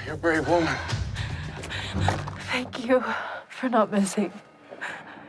You're a brave woman. Thank you for not missing.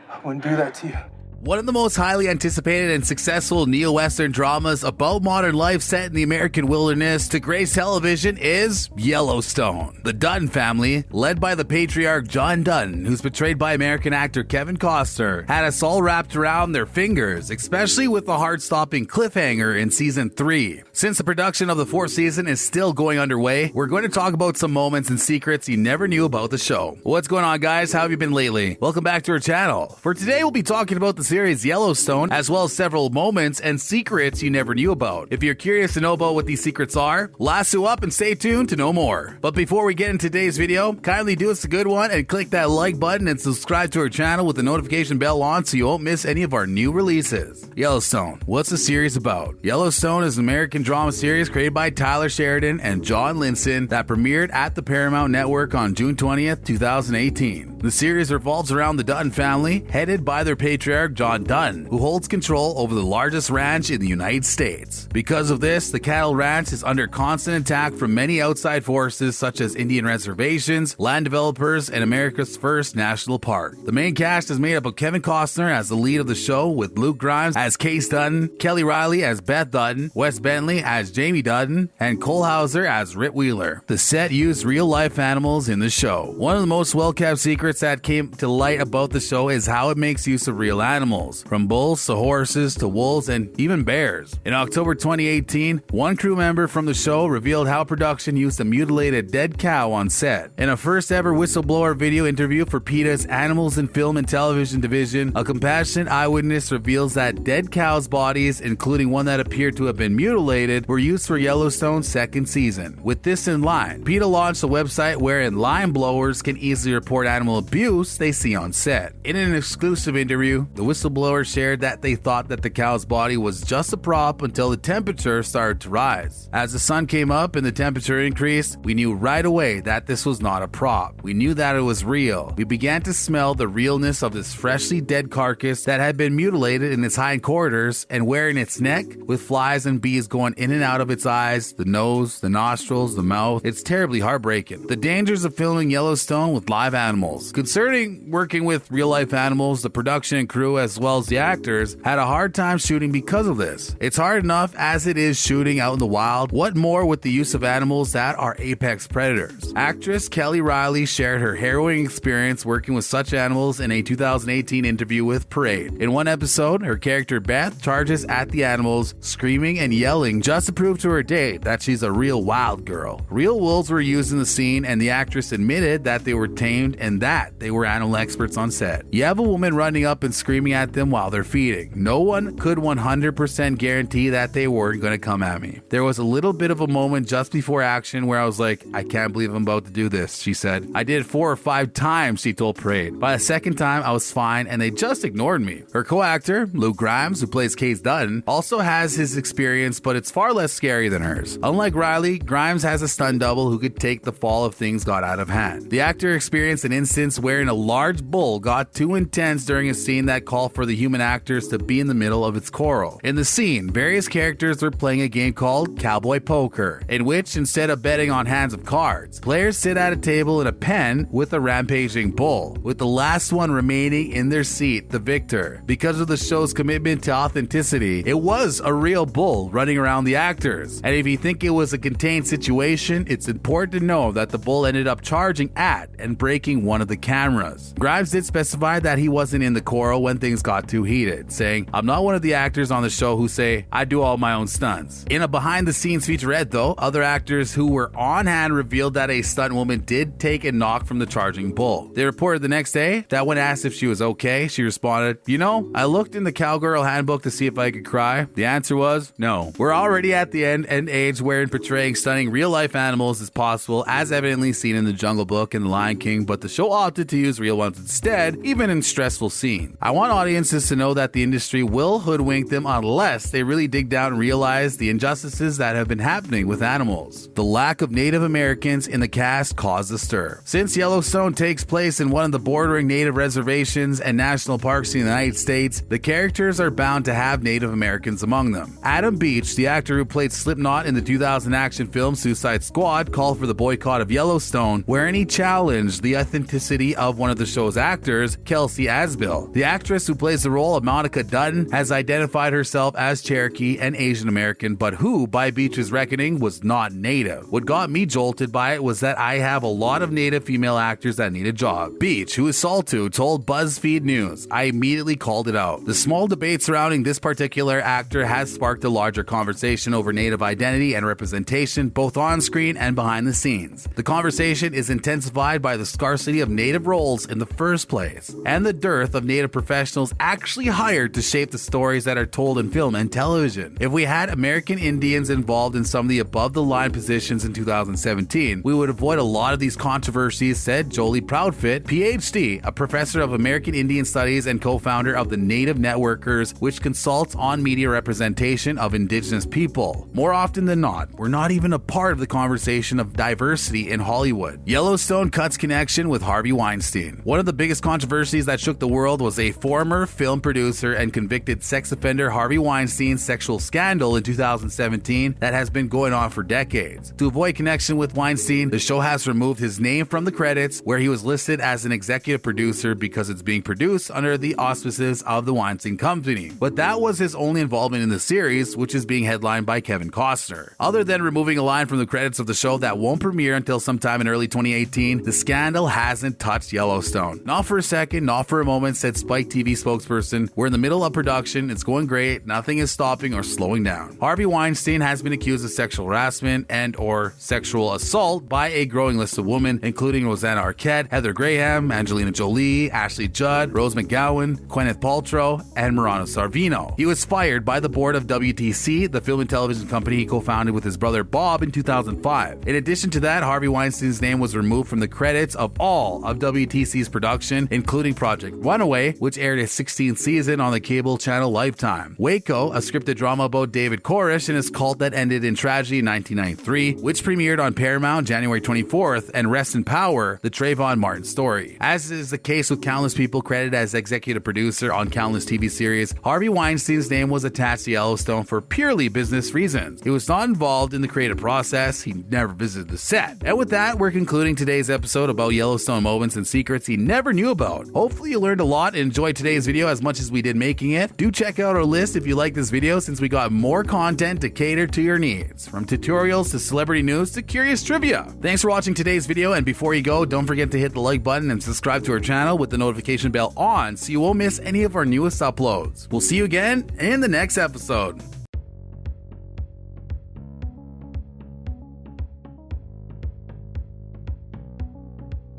I wouldn't do that to you. One of the most highly anticipated and successful neo-Western dramas about modern life set in the American wilderness to grace television is Yellowstone. The Dutton family, led by the patriarch John Dutton, who's portrayed by American actor Kevin Costner, had us all wrapped around their fingers, especially with the heart-stopping cliffhanger in Season 3. Since the production of the 4th season is still going underway, we're going to talk about some moments and secrets you never knew about the show. What's going on, guys? How have you been lately? Welcome back to our channel. For today, we'll be talking about the series Yellowstone, as well as several moments and secrets you never knew about. If you're curious to know about what these secrets are, lasso up and stay tuned to know more. But before we get into today's video, kindly do us a good one and click that like button and subscribe to our channel with the notification bell on so you won't miss any of our new releases. Yellowstone. What's the series about? Yellowstone is an American drama series created by Tyler Sheridan and John Linson that premiered at the Paramount Network on June 20th, 2018. The series revolves around the Dutton family, headed by their patriarch John Dutton, who holds control over the largest ranch in the United States. Because of this, the cattle ranch is under constant attack from many outside forces such as Indian reservations, land developers, and America's first national park. The main cast is made up of Kevin Costner as the lead of the show, with Luke Grimes as Case Dutton, Kelly Reilly as Beth Dutton, Wes Bentley as Jamie Dutton, and Cole Hauser as Rip Wheeler. The set used real-life animals in the show. One of the most well-kept secrets that came to light about the show is how it makes use of real animals, from bulls to horses to wolves and even bears. In October 2018, one crew member from the show revealed how production used a mutilated dead cow on set. In a first ever whistleblower video interview for PETA's Animals in Film and Television division, a compassionate eyewitness reveals that dead cows' bodies, including one that appeared to have been mutilated, were used for Yellowstone's 2nd season. With this in line, PETA launched a website wherein line blowers can easily report animal abuse they see on set. In an exclusive interview, the whistleblower shared that they thought that the cow's body was just a prop until the temperature started to rise. As the sun came up and the temperature increased, we knew right away that this was not a prop. We knew that it was real. We began to smell the realness of this freshly dead carcass that had been mutilated in its hindquarters and wearing its neck, with flies and bees going in and out of its eyes, the nose, the nostrils, the mouth. It's terribly heartbreaking. The dangers of filming Yellowstone with live animals. Concerning working with real-life animals, the production and crew, as well as the actors, had a hard time shooting because of this. It's hard enough as it is shooting out in the wild. What more with the use of animals that are apex predators? Actress Kelly Reilly shared her harrowing experience working with such animals in a 2018 interview with Parade. In one episode, her character Beth charges at the animals, screaming and yelling just to prove to her date that she's a real wild girl. Real wolves were used in the scene, and the actress admitted that they were tamed and that they were animal experts on set. You have a woman running up and screaming at them while they're feeding. No one could 100% guarantee that they weren't going to come at me. There was a little bit of a moment just before action where I was like, I can't believe I'm about to do this, she said. I did it 4 or 5 times, she told Parade. By the 2nd time, I was fine and they just ignored me. Her co-actor, Luke Grimes, who plays Case Dutton, also has his experience, but it's far less scary than hers. Unlike Reilly, Grimes has a stunt double who could take the fall if things got out of hand. The actor experienced an instance wherein a large bull got too intense during a scene that called for the human actors to be in the middle of its coral. In the scene, various characters were playing a game called Cowboy Poker, in which instead of betting on hands of cards, players sit at a table in a pen with a rampaging bull, with the last one remaining in their seat the victor. Because of the show's commitment to authenticity, it was a real bull running around the actors. And if you think it was a contained situation, it's important to know that the bull ended up charging at and breaking one of the cameras. Grimes did specify that he wasn't in the coral when things got too heated, saying, I'm not one of the actors on the show who say, I do all my own stunts. In a behind-the-scenes featurette though, other actors who were on hand revealed that a stunt woman did take a knock from the charging bull. They reported the next day that when asked if she was okay, she responded, you know, I looked in the cowgirl handbook to see if I could cry. The answer was no. We're already at the end age wherein portraying stunning real-life animals is possible, as evidently seen in the Jungle Book and The Lion King, but the show opted to use real ones instead, even in stressful scenes. I want audiences to know that the industry will hoodwink them unless they really dig down and realize the injustices that have been happening with animals. The lack of Native Americans in the cast caused a stir. Since Yellowstone takes place in one of the bordering native reservations and national parks in the United States, the characters are bound to have Native Americans among them. Adam Beach, the actor who played Slipknot in the 2000 action film Suicide Squad, called for the boycott of Yellowstone, wherein he challenged the authenticity of one of the show's actors, Kelsey Asbill. The actress who plays the role of Monica Dutton has identified herself as Cherokee and Asian American, but who, by Beach's reckoning, was not Native. What got me jolted by it was that I have a lot of Native female actors that need a job. Beach, who is Saltu, told BuzzFeed News. I immediately called it out. The small debate surrounding this particular actor has sparked a larger conversation over Native identity and representation, both on screen and behind the scenes. The conversation is intensified by the scarcity of Native roles in the first place, and the dearth of Native professionals actually hired to shape the stories that are told in film and television. If we had American Indians involved in some of the above-the-line positions in 2017, we would avoid a lot of these controversies, said Jolie Proudfit, PhD, a professor of American Indian Studies and co-founder of the Native Networkers, which consults on media representation of Indigenous people. More often than not, we're not even a part of the conversation of diversity in Hollywood. Yellowstone cuts connection with Harvey Weinstein. One of the biggest controversies that shook the world was a former film producer and convicted sex offender Harvey Weinstein's sexual scandal in 2017 that has been going on for decades. To avoid connection with Weinstein, the show has removed his name from the credits, where he was listed as an executive producer because it's being produced under the auspices of the Weinstein Company. But that was his only involvement in the series, which is being headlined by Kevin Costner. Other than removing a line from the credits of the show that won't premiere until sometime in early 2018, the scandal hasn't touched Yellowstone. Not for a second, not for a moment, said Spike TV spokesperson. We're in the middle of production, it's going great, nothing is stopping or slowing down. Harvey Weinstein has been accused of sexual harassment and or sexual assault by a growing list of women, including Rosanna Arquette, Heather Graham, Angelina Jolie, Ashley Judd, Rose McGowan, Gwyneth Paltrow, and Murano Sorvino. He was fired by the board of WTC, the film and television company he co-founded with his brother Bob in 2005. In addition to that, Harvey Weinstein's name was removed from the credits of all of WTC's production, including Project Runaway, which aired its 16th season on the cable channel Lifetime. Waco, a scripted drama about David Koresh and his cult that ended in tragedy in 1993, which premiered on Paramount January 24th, and Rest in Power, the Trayvon Martin story. As is the case with countless people credited as executive producer on countless TV series, Harvey Weinstein's name was attached to Yellowstone for purely business reasons. He was not involved in the creative process, he never visited the set. And with that, we're concluding today's episode about Yellowstone moments and secrets he never knew about. Hopefully you learned a lot and enjoyed today's video as much as we did making it. Do check out our list if you like this video, since we got more content to cater to your needs, from tutorials to celebrity news to curious trivia. Thanks for watching today's video, and before you go, don't forget to hit the like button and subscribe to our channel with the notification bell on so you won't miss any of our newest uploads. We'll see you again in the next episode.